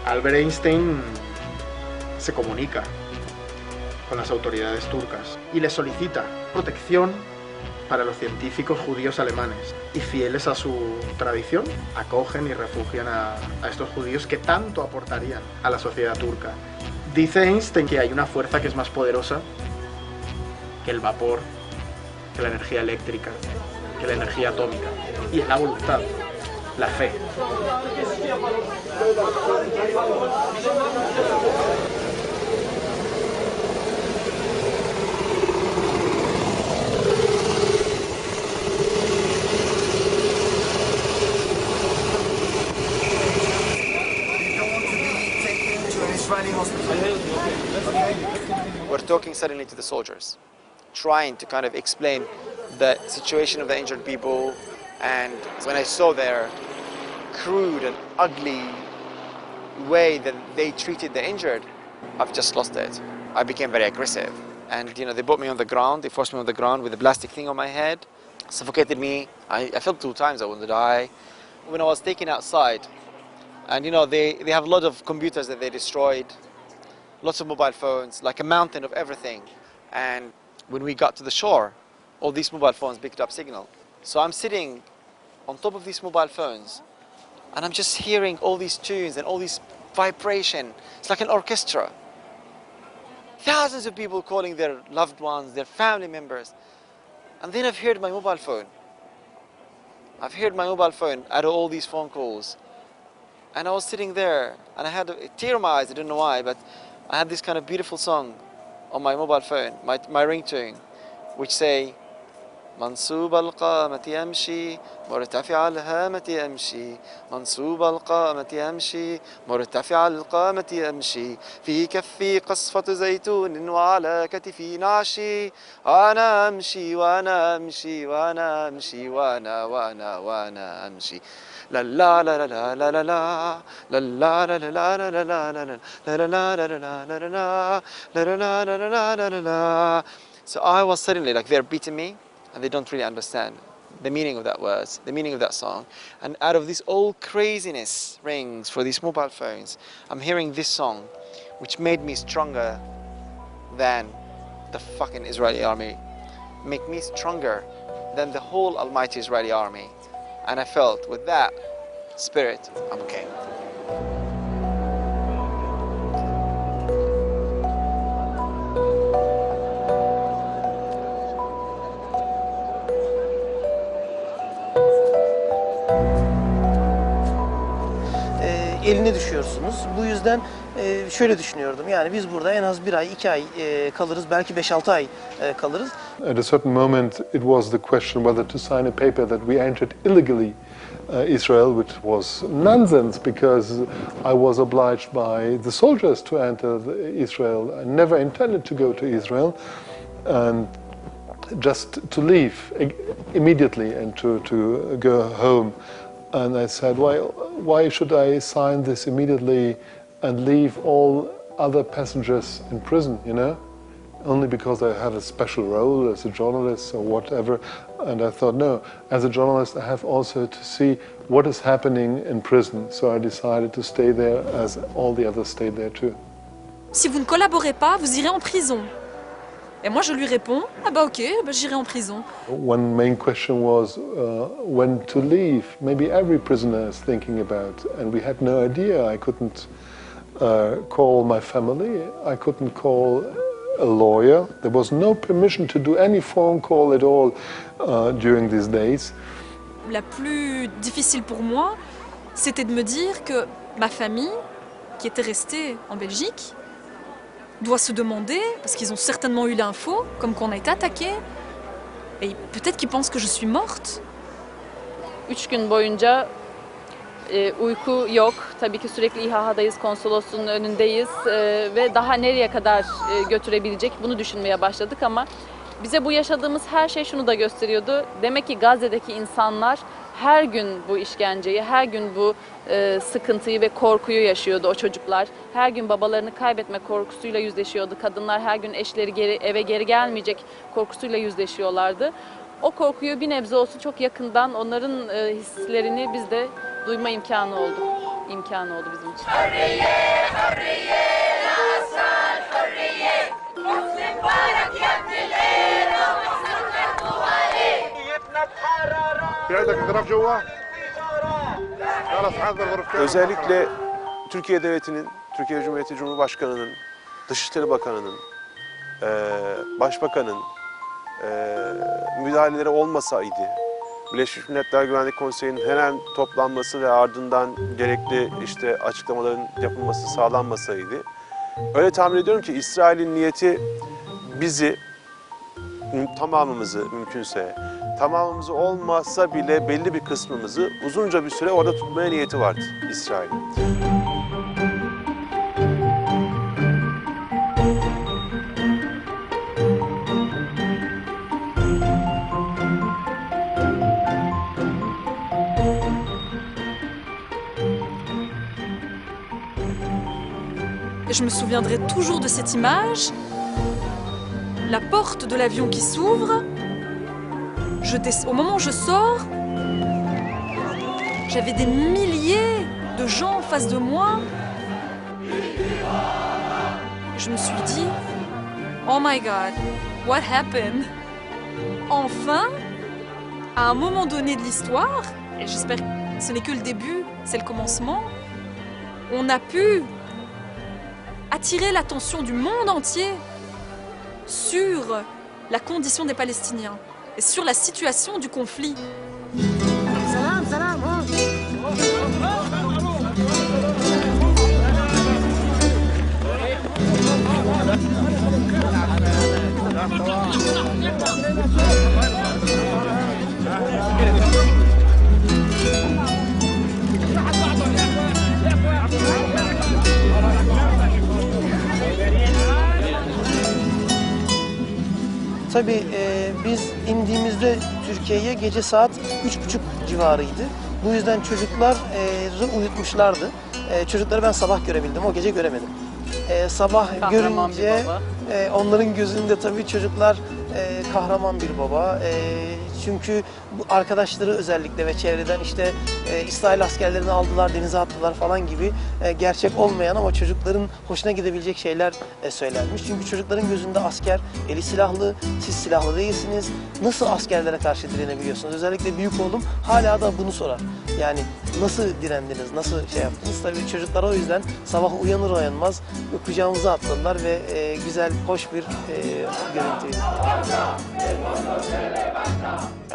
Albert Einstein se comunica con las autoridades turcas y les solicita protección para los científicos judíos alemanes, y fieles a su tradición acogen y refugian a estos judíos que tanto aportarían a la sociedad turca. Dice Einstein que hay una fuerza que es más poderosa que el vapor, que la energía eléctrica, que la energía atómica, y es la voluntad, la fe. We're talking suddenly to the soldiers, trying to kind of explain the situation of the injured people, and when I saw their crude and ugly way that they treated the injured, I've just lost it. I became very aggressive, and they put me on the ground, they forced me on the ground with a plastic thing on my head, suffocated me. I felt 2 times I wanted to die. When I was taken outside, and they have a lot of computers that they destroyed, lots of mobile phones, like a mountain of everything. And when we got to the shore, all these mobile phones picked up signal. So I'm sitting on top of these mobile phones, and I'm just hearing all these tunes and all this vibration. It's like an orchestra. Thousands of people calling their loved ones, their family members. And then I've heard my mobile phone. I've heard my mobile phone out of all these phone calls. And I was sitting there, and I had a tear in my eyes, I don't know why, but I had this kind of beautiful song on my mobile phone, my ringtone, which say, منصوب القامة يمشي مرتفع الهامة يمشي منصوب القامة يمشي مرتفع القامة يمشي في كفي قصفة زيتون وعلى كتفي نعشي وأنا أمشي وأنا أمشي وأنا أمشي وأنا أمشي لا لا لا لا لا لا لا لا لا لا لا لا لا لا لا. So I was suddenly like they're beating me and they don't really understand the meaning of that words, the meaning of that song. And out of this old craziness rings for these mobile phones, I'm hearing this song which made me stronger than the fucking Israeli army, make me stronger than the whole almighty Israeli army. And I felt with that spirit, I'm okay. Eline düşüyorsunuz. Bu yüzden şöyle düşünüyordum. Yani biz burada en az 1 ay, 2 ay kalırız. Belki 5-6 ay kalırız. At a certain moment it was the question whether to sign a paper that we entered illegally Israel, which was nonsense because I was obliged by the soldiers to enter Israel. I never intended to go to Israel and just to leave immediately and to go home. And I said, why should I sign this immediately and leave all other passengers in prison, you know? Only because I have a special role as a journalist or whatever. And I thought, no, as a journalist I have also to see what is happening in prison. So I decided to stay there as all the others stayed there too. Si vous ne collaborez pas, vous irez en prison. Et moi je lui réponds, ah bah ok, bah j'irai en prison. One main question was when to leave. Maybe every prisoner is thinking about, and we had no idea. I couldn't call my family, I couldn't call a lawyer. There was no permission to do any phone call at all during these days. La plus difficile pour moi, c'était de me dire que ma famille, qui était restée en Belgique, doit se demander, parce qu'ils ont certainement eu l'info, comme qu'on a été attaqué, et peut-être qu'ils pensent que je suis morte. 3 gün boyunca uyku yok. Tabii ki sürekli İHA'dayız, konsolosluğun önündeyiz ve daha nereye kadar götürebilecek bunu düşünmeye başladık ama bize bu yaşadığımız her şey şunu da gösteriyordu. Demek ki Gazze'deki insanlar her gün bu işkenceyi, her gün bu sıkıntıyı ve korkuyu yaşıyordu o çocuklar. Her gün babalarını kaybetme korkusuyla yüzleşiyordu. Kadınlar her gün eşleri eve geri gelmeyecek korkusuyla yüzleşiyorlardı. O korkuyu bir nebze olsun çok yakından onların hislerini biz de duyma imkanı oldu bizim için. Özellikle Türkiye Devleti'nin, Türkiye Cumhuriyeti Cumhurbaşkanı'nın, Dışişleri Bakanı'nın, Başbakan'ın müdahaleleri olmasaydı, Birleşmiş Milletler Güvenlik Konseyi'nin hemen toplanması ve ardından gerekli açıklamaların yapılması sağlanmasaydı, öyle tahmin ediyorum ki İsrail'in niyeti bizi, tamamımızı mümkünse, tamamımızı olmasa bile belli bir kısmımızı uzunca bir süre orada tutmaya niyeti vardı İsrail'in. Et je me souviendrai toujours de cette image, la porte de l'avion qui s'ouvre, au moment où je sors, j'avais des milliers de gens en face de moi. Je me suis dit, oh my God, what happened? Enfin, à un moment donné de l'histoire, et j'espère que ce n'est que le début, c'est le commencement, on a pu attirer l'attention du monde entier sur la condition des Palestiniens et sur la situation du conflit. Tabii biz indiğimizde Türkiye'ye gece saat 3:30 civarıydı. Bu yüzden çocukları uyutmuşlardı. Çocukları ben sabah görebildim, o gece göremedim. Sabah Kahraman görünce bir baba. onların gözünde tabii çocuklar kahraman bir baba. Çünkü bu arkadaşları özellikle ve çevreden işte İsrail askerlerini aldılar, denize attılar falan gibi gerçek olmayan ama çocukların hoşuna gidebilecek şeyler söylenmiş. Çünkü çocukların gözünde asker eli silahlı, siz silahlı değilsiniz. Nasıl askerlere karşı direnebiliyorsunuz? Özellikle büyük oğlum hala da bunu sorar. Yani nasıl direndiniz, nasıl şey yaptınız? Tabii çocuklara o yüzden sabah uyanır uyanmaz kucağımıza atladılar ve güzel, hoş bir görüntüydü.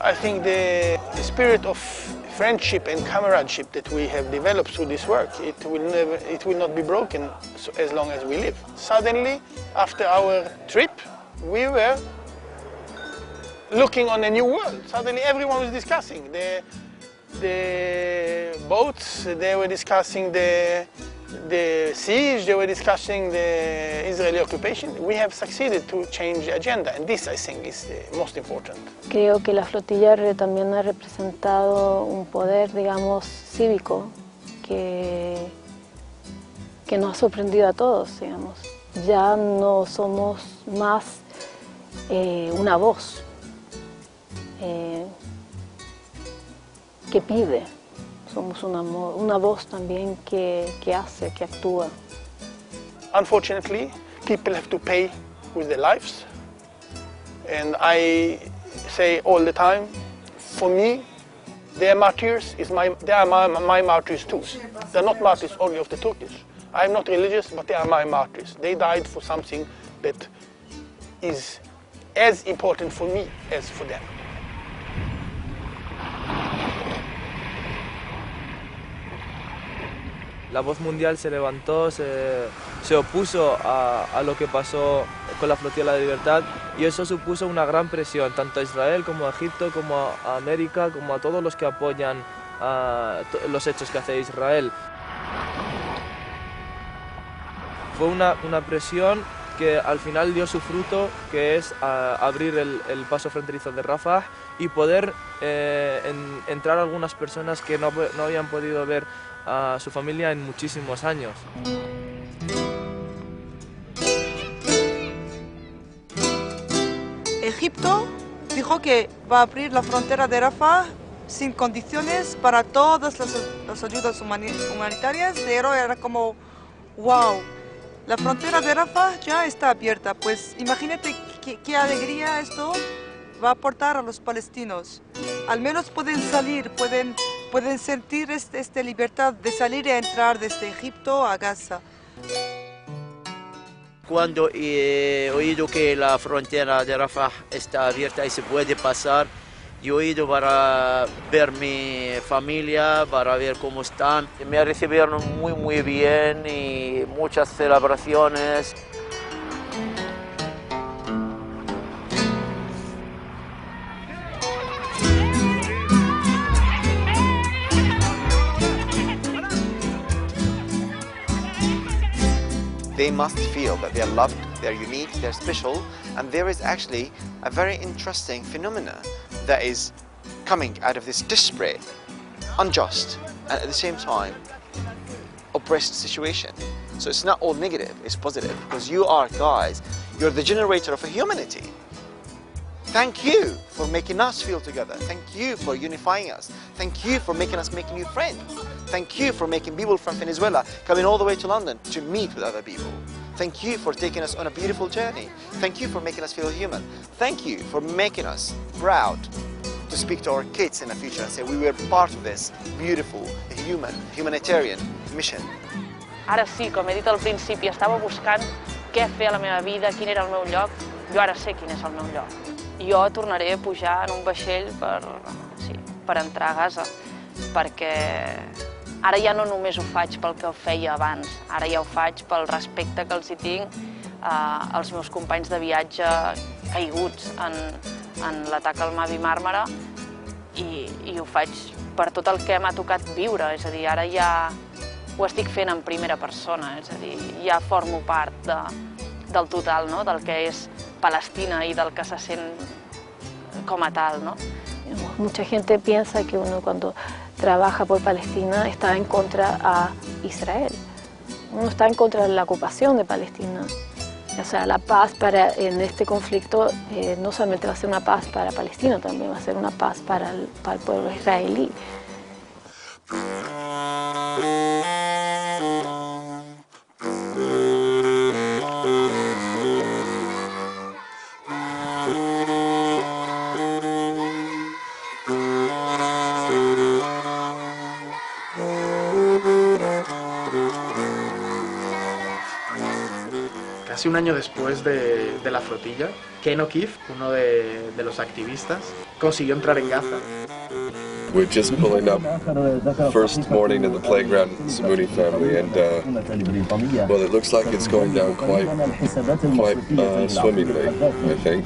I think the spirit of friendship and comradeship that we have developed through this work, it will not be broken as long as we live. Suddenly, after our trip, we were looking on a new world. Suddenly everyone was discussing the boats, they were discussing the siege, they were discussing the Israeli occupation. We have succeeded to change the agenda, and this, I think, is the most important. Creo que la flotilla también ha representado un poder, digamos, cívico que nos ha sorprendido a todos, digamos. Ya no somos más una voz que pide. Somos una voz también que hace, que actúa. Unfortunately, people have to pay with their lives. And I say all the time, for me, their martyrs they are my martyrs too. They're not martyrs only of the Turkish. I'm not religious, but they are my martyrs. They died for something that is as important for me as for them. La voz mundial se levantó, se opuso a lo que pasó con la Flotilla de Libertad y eso supuso una gran presión tanto a Israel como a Egipto, como a América, como a todos los que apoyan los hechos que hace Israel. Fue una presión que al final dio su fruto, que es abrir el paso fronterizo de Rafah y poder entrar algunas personas que no habían podido ver a su familia en muchísimos años. Egipto dijo que va a abrir la frontera de Rafah sin condiciones para todas las ayudas humanitarias, pero era como, wow, la frontera de Rafah ya está abierta. Pues imagínate qué alegría esto va a aportar a los palestinos. Al menos pueden salir, pueden sentir esta libertad de salir y entrar desde Egipto a Gaza. Cuando he oído que la frontera de Rafah está abierta y se puede pasar, yo he ido para ver mi familia, para ver cómo están. Me recibieron muy bien y muchas celebraciones. They must feel that they are loved, they are unique, they are special, and there is actually a very interesting phenomena that is coming out of this disparate, unjust, and at the same time, oppressed situation. So it's not all negative, it's positive, because you are, guys, you're the generator of a humanity. Thank you for making us feel together. Thank you for unifying us. Thank you for making us make new friends. Thank you for making people from Venezuela coming all the way to London to meet with other people. Thank you for taking us on a beautiful journey. Thank you for making us feel human. Thank you for making us proud to speak to our kids in the future and say we were part of this beautiful, humanitarian mission. Ara sí, com he dit al principi, estava buscant què fer a la meva vida, quin era el meu lloc. Jo ara sé quin és el meu lloc. Jo tornaré a pujar en un vaixell per entrar a Gaza, perquè ara ja no només ho faig pel que ho feia abans, ara ja ho faig pel respecte que els hi tinc als meus companys de viatge caiguts en l'atac al Mavi Marmara i ho faig per tot el que m'ha tocat viure, és a dir, ara ja ho estic fent en primera persona, és a dir, ja formo part del total, no? Del que és Palestina y del que se sent com a tal, ¿no? Mucha gente piensa que uno cuando trabaja por Palestina está en contra a Israel. Uno está en contra de la ocupación de Palestina. O sea, la paz en este conflicto no solamente va a ser una paz para Palestina, también va a ser una paz para el pueblo israelí. Casi un año después de la flotilla, Ken O'Keefe, uno de los activistas, consiguió entrar en Gaza. We're just pulling up, first morning in the playground with the Samudi family, and well, it looks like it's going down quite swimmingly, I think.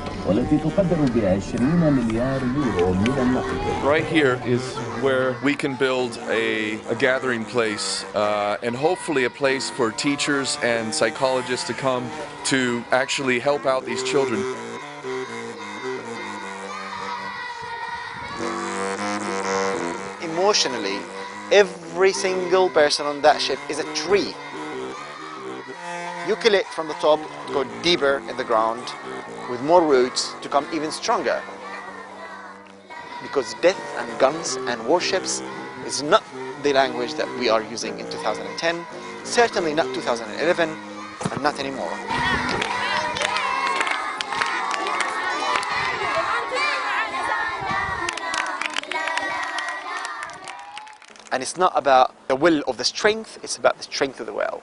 Right here is where we can build a gathering place and hopefully a place for teachers and psychologists to come to actually help out these children. Emotionally, every single person on that ship is a tree. You kill it from the top, go deeper in the ground, with more roots to come even stronger. Because death and guns and warships is not the language that we are using in 2010, certainly not 2011, and not anymore. And it's not about the will of the strength, it's about the strength of the will.